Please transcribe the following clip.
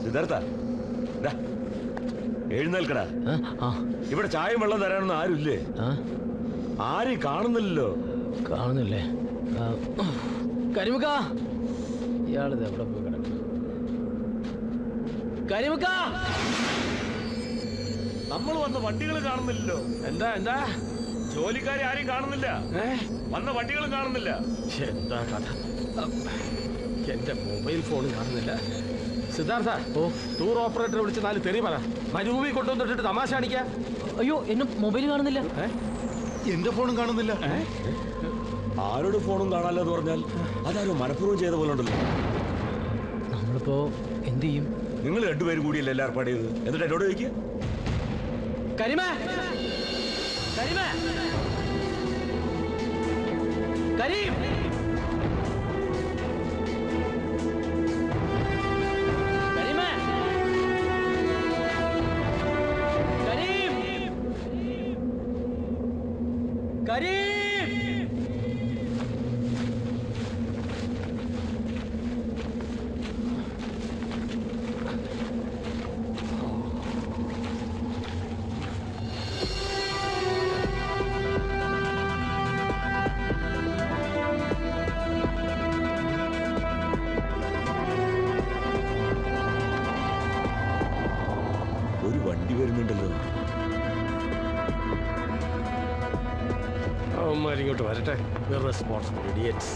സിദ്ധാർത്ഥ, എഴുന്നേൽക്കടാ. ഇവിടെ ചായയും വെള്ളം തരാനൊന്നും ആരുമില്ലേ? ആരെയും കാണുന്നില്ലല്ലോ. കാണുന്നില്ലേ? കരിമുക്ക, ഇയാളിത് എവിടെ പോയി കിടക്കും? കരിമുക്ക, നമ്മൾ വന്ന വണ്ടികൾ കാണുന്നില്ലല്ലോ. എന്താ എന്താ? ജോലിക്കാരെ ആരെയും കാണുന്നില്ല, വന്ന വണ്ടികളും കാണുന്നില്ല. എന്താ കഥ? എന്റെ മൊബൈൽ ഫോൺ കാണുന്നില്ല. സിദ്ധാർത്ഥ, ടൂർ ഓപ്പറേറ്ററെ വിളിച്ച് 4 തെറി പറ. മരുഭൂമി കൊണ്ടുവന്നിട്ട് തമാശ കാണിക്ക. അയ്യോ, എന്നെ മൊബൈൽ കാണുന്നില്ല. എന്റെ ഫോണും കാണുന്നില്ല. ആരോട് ഫോണും കാണാല്ലോ എന്ന് പറഞ്ഞാൽ അതാരോ മനഃപൂർവ്വം ചെയ്ത പോലെ ഉണ്ടല്ലോ. നമ്മളിപ്പോ എന്ത് ചെയ്യും? നിങ്ങൾ രണ്ടുപേരും കൂടിയല്ലേ എല്ലാം ഏർപ്പാട് ചെയ്ത്. എന്നിട്ട് എന്നോട് ചോദിക്കുക. കരിമേ, കരിമേ, കരീം, കരീം, ഒരു വണ്ടി വരുന്നുണ്ടല്ലോ. അവന്മാരിങ്ങോട്ട് വരട്ടെ. Responsible idiots.